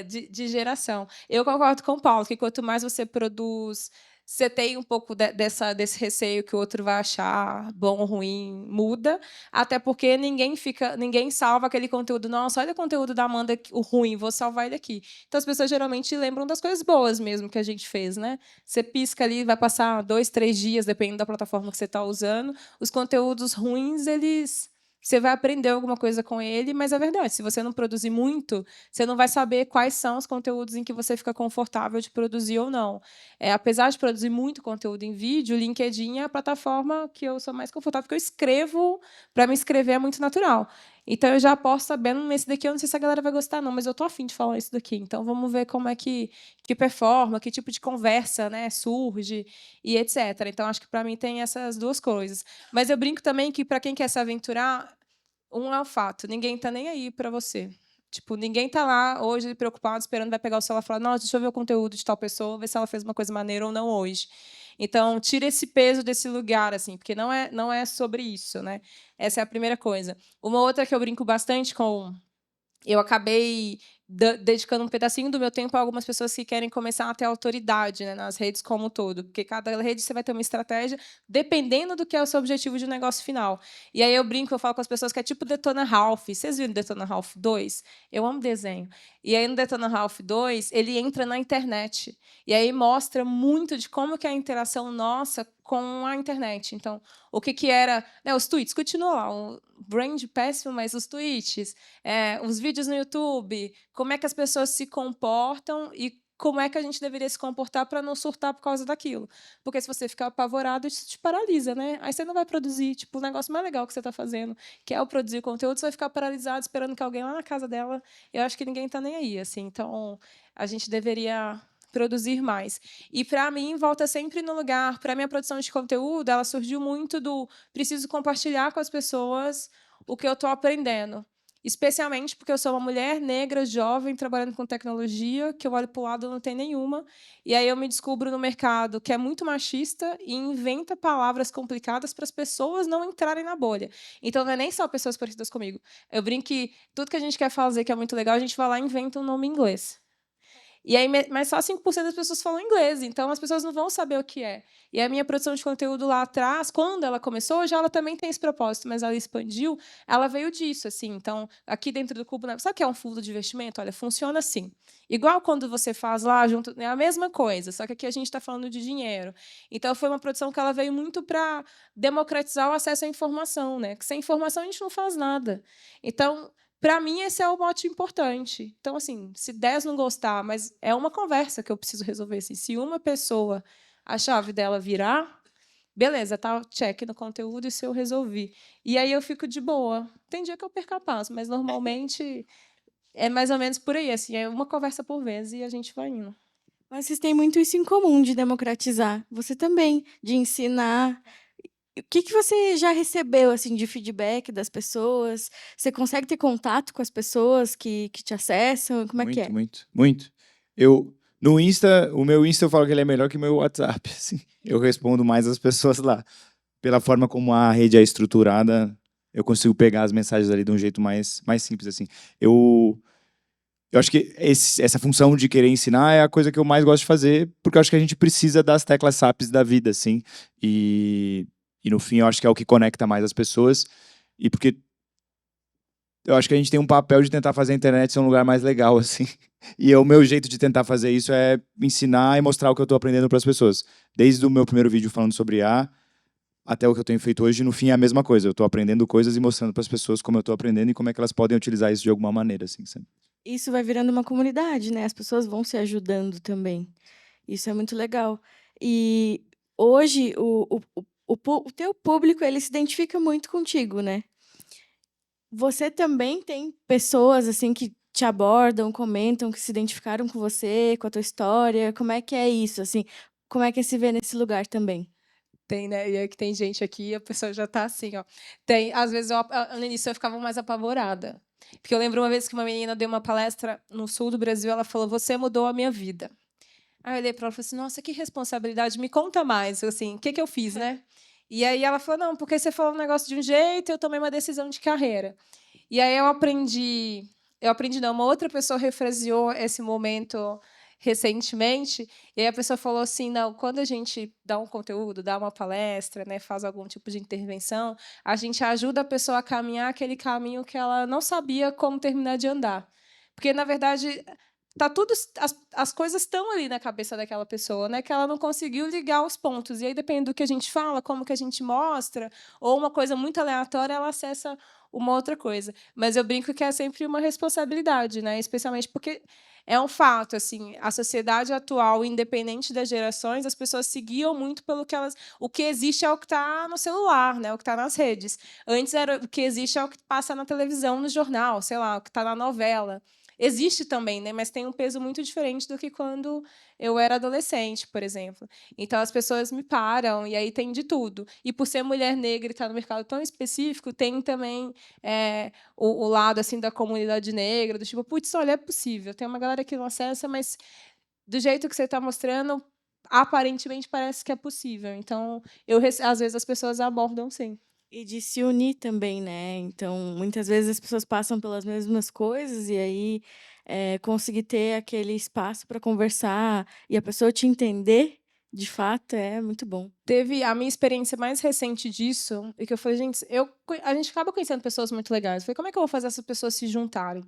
Speaker 3: de geração. Eu concordo com o Paulo, que quanto mais você produz, você tem um pouco desse receio que o outro vai achar bom ou ruim, muda. Até porque ninguém salva aquele conteúdo. Nossa, olha o conteúdo da Amanda, o ruim, vou salvar ele aqui. Então, as pessoas geralmente lembram das coisas boas mesmo que a gente fez, né? Você pisca ali, vai passar 2, 3 dias, dependendo da plataforma que você está usando. Os conteúdos ruins, eles você vai aprender alguma coisa com ele, mas é verdade, se você não produzir muito, você não vai saber quais são os conteúdos em que você fica confortável de produzir ou não. Apesar de produzir muito conteúdo em vídeo, o LinkedIn é a plataforma que eu sou mais confortável, porque eu escrevo, para me escrever é muito natural. Então, eu já aposto sabendo, nesse daqui eu não sei se a galera vai gostar, não, mas eu estou afim de falar isso daqui. Então, vamos ver como é que performa, que tipo de conversa, né, surge e etc. Então, acho que, para mim, tem essas duas coisas. Mas eu brinco também que, para quem quer se aventurar, é o fato, ninguém está nem aí para você. Tipo, ninguém está lá hoje preocupado, esperando, vai pegar o celular e falar, nossa, deixa eu ver o conteúdo de tal pessoa, ver se ela fez uma coisa maneira ou não hoje. Então, tira esse peso desse lugar, assim, porque não é sobre isso, né? Essa é a primeira coisa. Uma outra que eu brinco bastante com... Eu acabei dedicando um pedacinho do meu tempo a algumas pessoas que querem começar a ter autoridade, né, nas redes como um todo, porque cada rede você vai ter uma estratégia dependendo do que é o seu objetivo de negócio final. E aí eu brinco, eu falo com as pessoas que é tipo Detona Ralph. Vocês viram Detona Ralph 2? Eu amo desenho. E aí no Detona Ralph 2, ele entra na internet. E aí mostra muito de como que é a interação nossa com a internet. Então, o que era... Né, os tweets, continua lá, um brand péssimo, mas os tweets, os vídeos no YouTube, como é que as pessoas se comportam e como é que a gente deveria se comportar para não surtar por causa daquilo. Porque se você ficar apavorado, isso te paralisa, né? Aí você não vai produzir. Tipo, o negócio mais legal que você está fazendo, que é o produzir conteúdo, você vai ficar paralisado esperando que alguém lá na casa dela... Eu acho que ninguém está nem aí, assim. Então, a gente deveria produzir mais. E, para mim, volta sempre no lugar... Para a minha produção de conteúdo, ela surgiu muito do preciso compartilhar com as pessoas o que eu estou aprendendo. Especialmente porque eu sou uma mulher negra, jovem, trabalhando com tecnologia, que eu olho para o lado e não tem nenhuma. E aí eu me descubro no mercado que é muito machista e inventa palavras complicadas para as pessoas não entrarem na bolha. Então, não é nem só pessoas parecidas comigo. Eu brinco que tudo que a gente quer fazer, que é muito legal, a gente vai lá e inventa um nome em inglês. E aí, mas só 5% das pessoas falam inglês, então as pessoas não vão saber o que é. E a minha produção de conteúdo lá atrás, quando ela começou, já ela também tem esse propósito, mas ela expandiu, ela veio disso, assim. Então, aqui dentro do Cubo, sabe o que é um fundo de investimento? Olha, funciona assim. Igual quando você faz lá junto, é a mesma coisa, só que aqui a gente está falando de dinheiro. Então, foi uma produção que ela veio muito para democratizar o acesso à informação, né? Que sem informação a gente não faz nada. Então, para mim, esse é o mote importante. Então, assim, se 10 não gostar, mas é uma conversa que eu preciso resolver. Assim, se uma pessoa, a chave dela virar, beleza, tá check no conteúdo, isso eu resolvi. E aí eu fico de boa. Tem dia que eu perco a paz, mas normalmente é mais ou menos por aí. Assim, é uma conversa por vez e a gente vai indo.
Speaker 2: Mas vocês têm muito isso em comum de democratizar. Você também, de ensinar. O que você já recebeu assim de feedback das pessoas? Você consegue ter contato com as pessoas que te acessam? Como é que é?
Speaker 4: Muito. No Insta, o meu Insta eu falo que ele é melhor que o meu WhatsApp. Assim. Eu respondo mais as pessoas lá. Pela forma como a rede é estruturada, eu consigo pegar as mensagens ali de um jeito mais simples. Assim. Eu acho que essa função de querer ensinar é a coisa que eu mais gosto de fazer, porque eu acho que a gente precisa das teclas SAPs da vida, assim. E no fim, eu acho que é o que conecta mais as pessoas. E porque eu acho que a gente tem um papel de tentar fazer a internet ser um lugar mais legal, assim. E o meu jeito de tentar fazer isso é ensinar e mostrar o que eu estou aprendendo para as pessoas. Desde o meu primeiro vídeo falando sobre IA até o que eu tenho feito hoje, no fim é a mesma coisa. Eu estou aprendendo coisas e mostrando para as pessoas como eu estou aprendendo e como é que elas podem utilizar isso de alguma maneira, assim, sabe?
Speaker 2: Isso vai virando uma comunidade, né? As pessoas vão se ajudando também. Isso é muito legal. E hoje o teu público ele se identifica muito contigo, né? Você também tem pessoas assim que te abordam, comentam, que se identificaram com você, com a tua história. Como é que é isso, assim? Como é que é se ver nesse lugar também?
Speaker 3: Tem, né? E aí que tem gente aqui, a pessoa já está assim, ó. Às vezes, no início eu ficava mais apavorada. Porque eu lembro uma vez que uma menina deu uma palestra no sul do Brasil, ela falou, você mudou a minha vida. Aí eu olhei para ela e falei assim, nossa, que responsabilidade, me conta mais, assim, o que eu fiz, né? E aí ela falou, não, porque você falou um negócio de um jeito, eu tomei uma decisão de carreira. E aí eu aprendi não, uma outra pessoa refraseou esse momento recentemente, e aí a pessoa falou assim, não, quando a gente dá um conteúdo, dá uma palestra, né, faz algum tipo de intervenção, a gente ajuda a pessoa a caminhar aquele caminho que ela não sabia como terminar de andar. Porque, na verdade, tá tudo, as coisas estão ali na cabeça daquela pessoa, né? Que ela não conseguiu ligar os pontos. E aí, depende do que a gente fala, como que a gente mostra, ou uma coisa muito aleatória, ela acessa uma outra coisa. Mas eu brinco que é sempre uma responsabilidade, né? Especialmente porque é um fato, assim, a sociedade atual, independente das gerações, as pessoas se guiam muito pelo que elas... O que existe é o que está no celular, né? O que está nas redes. Antes, era o que existe é o que passa na televisão, no jornal, sei lá, o que está na novela. Existe também, né? Mas tem um peso muito diferente do que quando eu era adolescente, por exemplo. Então, as pessoas me param, e aí tem de tudo. E, por ser mulher negra e estar no mercado tão específico, tem também o lado assim da comunidade negra, do tipo, putz, olha, é possível. Tem uma galera que não acessa, mas do jeito que você está mostrando, aparentemente parece que é possível. Então, às vezes as pessoas abordam, sim.
Speaker 2: E de se unir também, né? Então, muitas vezes as pessoas passam pelas mesmas coisas e aí conseguir ter aquele espaço para conversar e a pessoa te entender, de fato, é muito bom.
Speaker 3: Teve a minha experiência mais recente disso, e que eu falei, gente, a gente acaba conhecendo pessoas muito legais. Eu falei, como é que eu vou fazer essas pessoas se juntarem?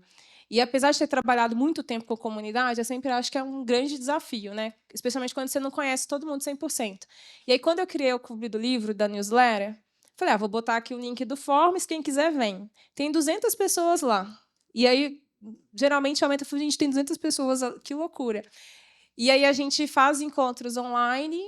Speaker 3: E apesar de ter trabalhado muito tempo com a comunidade, eu sempre acho que é um grande desafio, né? Especialmente quando você não conhece todo mundo 100%. E aí, quando eu criei o Clube do Livro, da newsletter, falei, vou botar aqui o link do Forms, quem quiser vem. Tem 200 pessoas lá. E aí, geralmente, aumenta, a gente tem 200 pessoas, que loucura. E aí a gente faz encontros online,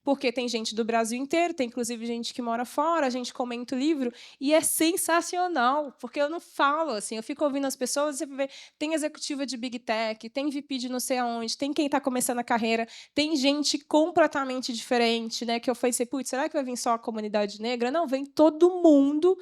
Speaker 3: porque tem gente do Brasil inteiro, tem inclusive gente que mora fora, a gente comenta o livro, e é sensacional, porque eu não falo, assim, eu fico ouvindo as pessoas, você vê, tem executiva de Big Tech, tem VP de não sei aonde, tem quem está começando a carreira, tem gente completamente diferente, né, que eu pensei, putz, será que vai vir só a comunidade negra? Não, vem todo mundo.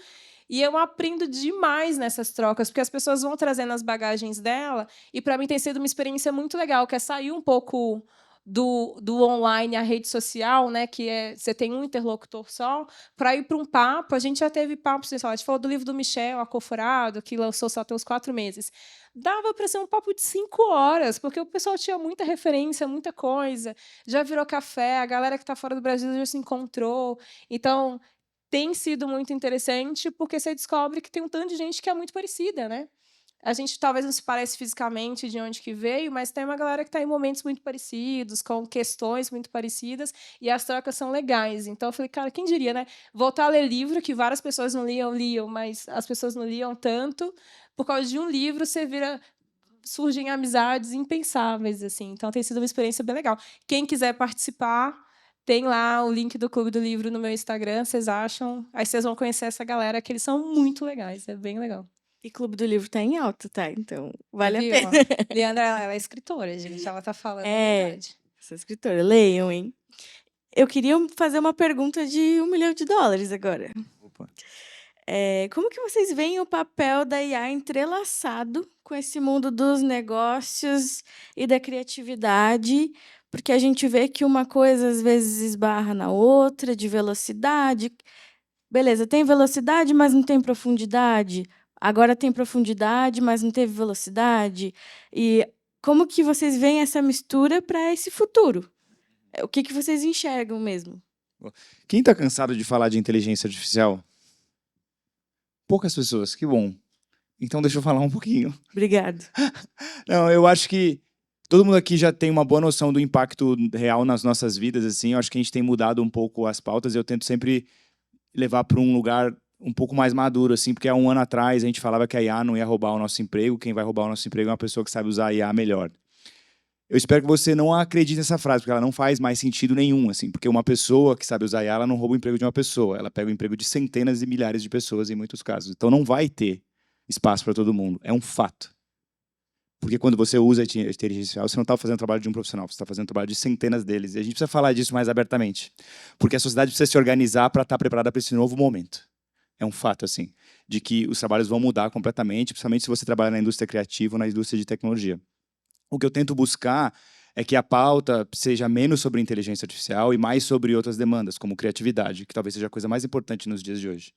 Speaker 3: E eu aprendo demais nessas trocas, porque as pessoas vão trazendo as bagagens dela, e para mim tem sido uma experiência muito legal, que é sair um pouco do online, a rede social, né, que você tem um interlocutor só, para ir para um papo. A gente já teve papos, a gente falou do livro do Michel Acoforado, que lançou só tem uns 4 meses. Dava para ser um papo de 5 horas, porque o pessoal tinha muita referência, muita coisa, já virou café, a galera que está fora do Brasil já se encontrou. Então, tem sido muito interessante, porque você descobre que tem um tanto de gente que é muito parecida, né? A gente talvez não se parece fisicamente de onde que veio, mas tem uma galera que está em momentos muito parecidos, com questões muito parecidas, e as trocas são legais. Então, eu falei, cara, quem diria, né? Voltar a ler livro, que várias pessoas não liam, mas as pessoas não liam tanto. Por causa de um livro, surgem amizades impensáveis, assim. Então, tem sido uma experiência bem legal. Quem quiser participar, tem lá o link do Clube do Livro no meu Instagram, vocês acham? Aí vocês vão conhecer essa galera, que eles são muito legais, é bem legal.
Speaker 2: E Clube do Livro tá em alta, tá? Então, vale a
Speaker 3: Viu?
Speaker 2: pena.
Speaker 3: Leandra, ela é escritora, gente, ela tá falando a verdade.
Speaker 2: Sou escritora, leiam, hein? Eu queria fazer uma pergunta de $1 milhão agora.
Speaker 4: Opa.
Speaker 2: Como que vocês veem o papel da IA entrelaçado com esse mundo dos negócios e da criatividade? Porque a gente vê que uma coisa, às vezes, esbarra na outra, de velocidade. Beleza, tem velocidade, mas não tem profundidade. Agora tem profundidade, mas não teve velocidade. E como que vocês veem essa mistura para esse futuro? O que vocês enxergam mesmo?
Speaker 4: Quem está cansado de falar de inteligência artificial? Poucas pessoas, que bom. Então deixa eu falar um pouquinho.
Speaker 2: Obrigado.
Speaker 4: Não, eu acho que todo mundo aqui já tem uma boa noção do impacto real nas nossas vidas, assim. Eu acho que a gente tem mudado um pouco as pautas. Eu tento sempre levar para um lugar um pouco mais maduro, assim, porque há um ano atrás a gente falava que a IA não ia roubar o nosso emprego. Quem vai roubar o nosso emprego é uma pessoa que sabe usar a IA melhor. Eu espero que você não acredite nessa frase, porque ela não faz mais sentido nenhum, assim, porque uma pessoa que sabe usar IA, ela não rouba o emprego de uma pessoa, ela pega o emprego de centenas e milhares de pessoas em muitos casos. Então não vai ter espaço para todo mundo, é um fato. Porque quando você usa a inteligência artificial, você não está fazendo o trabalho de um profissional, você está fazendo o trabalho de centenas deles. E a gente precisa falar disso mais abertamente, porque a sociedade precisa se organizar para estar preparada para esse novo momento. É um fato, assim, de que os trabalhos vão mudar completamente, principalmente se você trabalha na indústria criativa ou na indústria de tecnologia. O que eu tento buscar é que a pauta seja menos sobre inteligência artificial e mais sobre outras demandas, como criatividade, que talvez seja a coisa mais importante nos dias de hoje.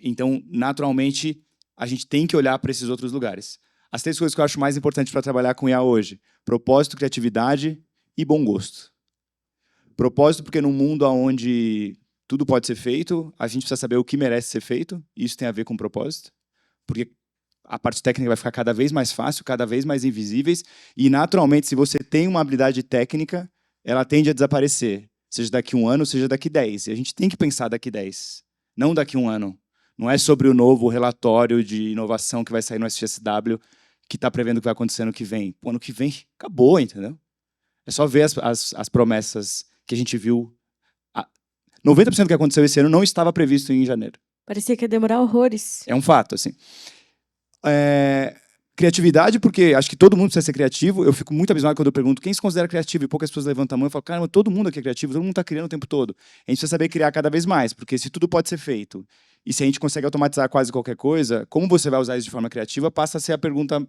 Speaker 4: Então, naturalmente, a gente tem que olhar para esses outros lugares. As 3 coisas que eu acho mais importantes para trabalhar com IA hoje: propósito, criatividade e bom gosto. Propósito, porque num mundo onde tudo pode ser feito, a gente precisa saber o que merece ser feito, e isso tem a ver com propósito, porque a parte técnica vai ficar cada vez mais fácil, cada vez mais invisíveis, e naturalmente, se você tem uma habilidade técnica, ela tende a desaparecer, seja daqui 1 ano, seja daqui 10. E a gente tem que pensar daqui 10, não daqui 1 ano. Não é sobre o novo relatório de inovação que vai sair no SXSW, que está prevendo o que vai acontecer ano que vem. Pô, ano que vem, acabou, entendeu? É só ver as promessas que a gente viu. 90% do que aconteceu esse ano não estava previsto em janeiro.
Speaker 2: Parecia que ia demorar horrores.
Speaker 4: É um fato, assim. Criatividade, porque acho que todo mundo precisa ser criativo. Eu fico muito abismado quando eu pergunto quem se considera criativo e poucas pessoas levantam a mão e falam, caramba, todo mundo aqui é criativo, todo mundo está criando o tempo todo. A gente precisa saber criar cada vez mais, porque se tudo pode ser feito e se a gente consegue automatizar quase qualquer coisa, como você vai usar isso de forma criativa passa a ser a pergunta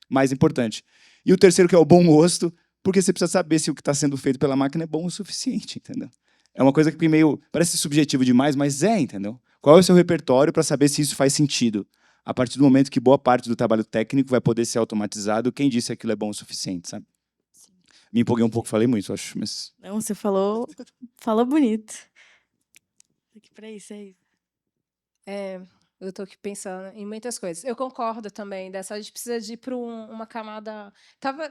Speaker 4: mais importante. E o terceiro, que é o bom gosto, porque você precisa saber se o que está sendo feito pela máquina é bom o suficiente, entendeu? É uma coisa que meio parece subjetivo demais, mas entendeu? Qual é o seu repertório para saber se isso faz sentido? A partir do momento que boa parte do trabalho técnico vai poder ser automatizado, quem disse que aquilo é bom o suficiente, sabe? Sim. Me empolguei um pouco, falei muito, acho, mas...
Speaker 2: Não, você falou bonito. Aqui para isso, é isso.
Speaker 3: Eu estou aqui pensando em muitas coisas. Eu concordo também a gente precisa de ir para uma camada...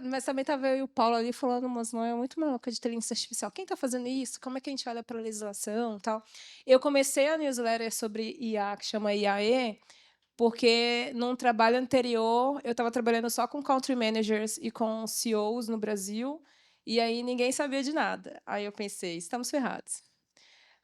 Speaker 3: Mas também estava eu e o Paulo ali falando umas noias muito malucas de inteligência artificial. Quem está fazendo isso? Como é que a gente olha para a legislação e tal? Eu comecei a newsletter sobre IA, que chama IAE, porque num trabalho anterior eu estava trabalhando só com country managers e com CEOs no Brasil, e aí ninguém sabia de nada. Aí eu pensei, estamos ferrados.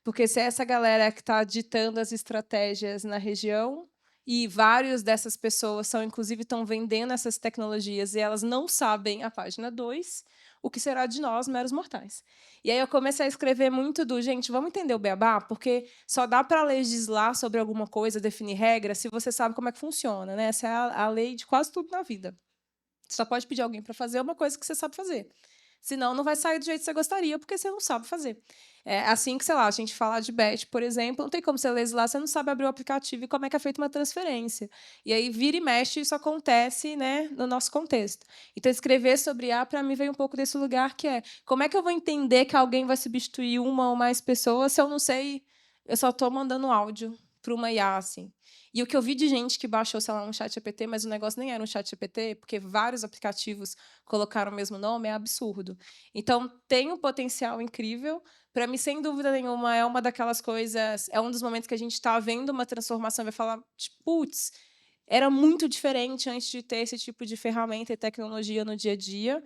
Speaker 3: Porque se é essa galera que está ditando as estratégias na região, e várias dessas pessoas inclusive, estão vendendo essas tecnologias e elas não sabem a página 2, o que será de nós, meros mortais. E aí eu comecei a escrever muito gente, vamos entender o beabá, porque só dá para legislar sobre alguma coisa, definir regras, se você sabe como é que funciona, né? Essa é a lei de quase tudo na vida. Você só pode pedir alguém para fazer uma coisa que você sabe fazer. Senão, não vai sair do jeito que você gostaria, porque você não sabe fazer. É assim que, sei lá, a gente fala de bet, por exemplo, não tem como você legislar, você não sabe abrir o aplicativo e como é que é feita uma transferência. E aí, vira e mexe, isso acontece, né, no nosso contexto. Então, escrever sobre IA, para mim, veio um pouco desse lugar que é como é que eu vou entender que alguém vai substituir uma ou mais pessoas se eu não sei, eu só estou mandando áudio para uma IA, assim. E o que eu vi de gente que baixou, sei lá, um ChatGPT, mas o negócio nem era um ChatGPT, porque vários aplicativos colocaram o mesmo nome, é absurdo. Então, tem um potencial incrível. Para mim, sem dúvida nenhuma, é uma daquelas coisas, é um dos momentos que a gente está vendo uma transformação, vai falar, putz, era muito diferente antes de ter esse tipo de ferramenta e tecnologia no dia a dia.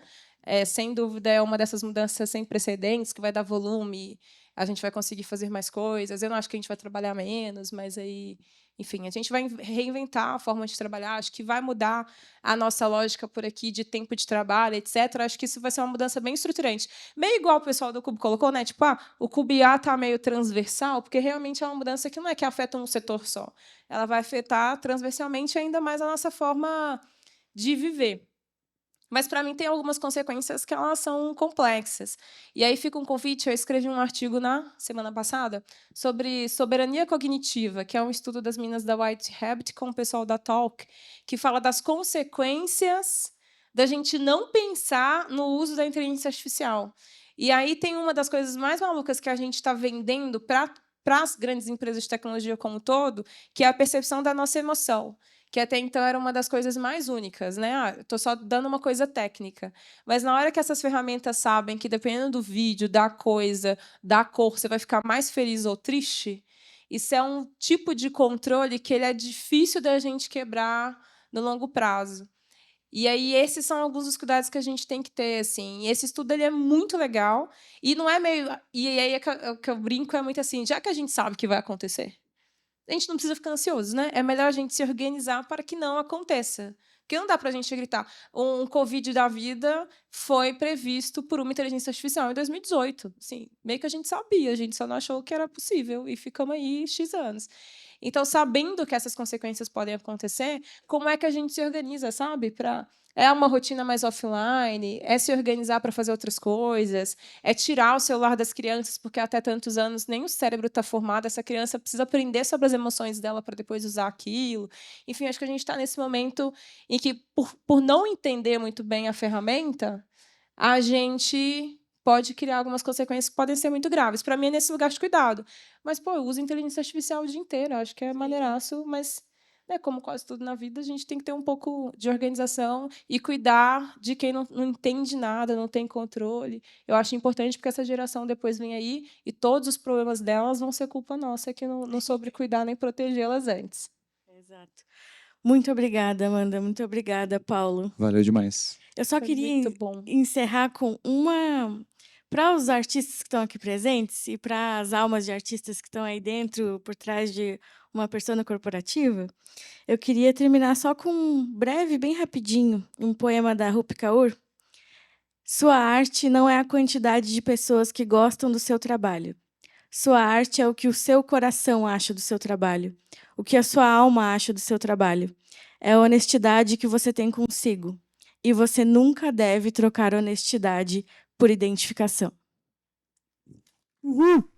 Speaker 3: Sem dúvida, é uma dessas mudanças sem precedentes, que vai dar volume, a gente vai conseguir fazer mais coisas. Eu não acho que a gente vai trabalhar menos, mas aí, enfim, a gente vai reinventar a forma de trabalhar, acho que vai mudar a nossa lógica por aqui de tempo de trabalho, etc. Acho que isso vai ser uma mudança bem estruturante. Meio igual o pessoal do Cubo colocou, né? Tipo, o Cubo IA está meio transversal, porque realmente é uma mudança que não é que afeta um setor só. Ela vai afetar transversalmente ainda mais a nossa forma de viver. Mas, para mim, tem algumas consequências que elas são complexas. E aí fica um convite, eu escrevi um artigo na semana passada sobre soberania cognitiva, que é um estudo das meninas da White Rabbit com o pessoal da Talk, que fala das consequências da gente não pensar no uso da inteligência artificial. E aí tem uma das coisas mais malucas que a gente está vendendo para as grandes empresas de tecnologia como um todo, que é a percepção da nossa emoção, que até então era uma das coisas mais únicas, né? Estou só dando uma coisa técnica. Mas na hora que essas ferramentas sabem que, dependendo do vídeo, da coisa, da cor, você vai ficar mais feliz ou triste, isso é um tipo de controle que ele é difícil da gente quebrar no longo prazo. E aí esses são alguns dos cuidados que a gente tem que ter, assim. E esse estudo ele é muito legal e não é meio, e aí o que eu brinco é muito assim, já que a gente sabe que vai acontecer, a gente não precisa ficar ansioso, né? É melhor a gente se organizar para que não aconteça. Porque não dá para a gente gritar. Um Covid da vida foi previsto por uma inteligência artificial em 2018. Assim, meio que a gente sabia, a gente só não achou que era possível e ficamos aí X anos. Então, sabendo que essas consequências podem acontecer, como é que a gente se organiza, sabe? É uma rotina mais offline, é se organizar para fazer outras coisas, é tirar o celular das crianças, porque até tantos anos nem o cérebro está formado, essa criança precisa aprender sobre as emoções dela para depois usar aquilo. Enfim, acho que a gente está nesse momento em que, por não entender muito bem a ferramenta, a gente pode criar algumas consequências que podem ser muito graves. Para mim, é nesse lugar de cuidado. Mas, eu uso inteligência artificial o dia inteiro, acho que é maneiraço, mas né, como quase tudo na vida, a gente tem que ter um pouco de organização e cuidar de quem não entende nada, não tem controle. Eu acho importante porque essa geração depois vem aí e todos os problemas delas vão ser culpa nossa, que não soube cuidar nem protegê-las antes.
Speaker 2: Exato. Muito obrigada, Amanda. Muito obrigada, Paulo.
Speaker 4: Valeu demais.
Speaker 2: Eu só
Speaker 3: Foi
Speaker 2: queria
Speaker 3: muito bom.
Speaker 2: encerrar com uma. Para os artistas que estão aqui presentes e para as almas de artistas que estão aí dentro, por trás de uma persona corporativa, eu queria terminar só com um breve, bem rapidinho, um poema da Rupi Kaur. Sua arte não é a quantidade de pessoas que gostam do seu trabalho. Sua arte é o que o seu coração acha do seu trabalho, o que a sua alma acha do seu trabalho. É a honestidade que você tem consigo. E você nunca deve trocar honestidade por identificação.
Speaker 1: Uhul!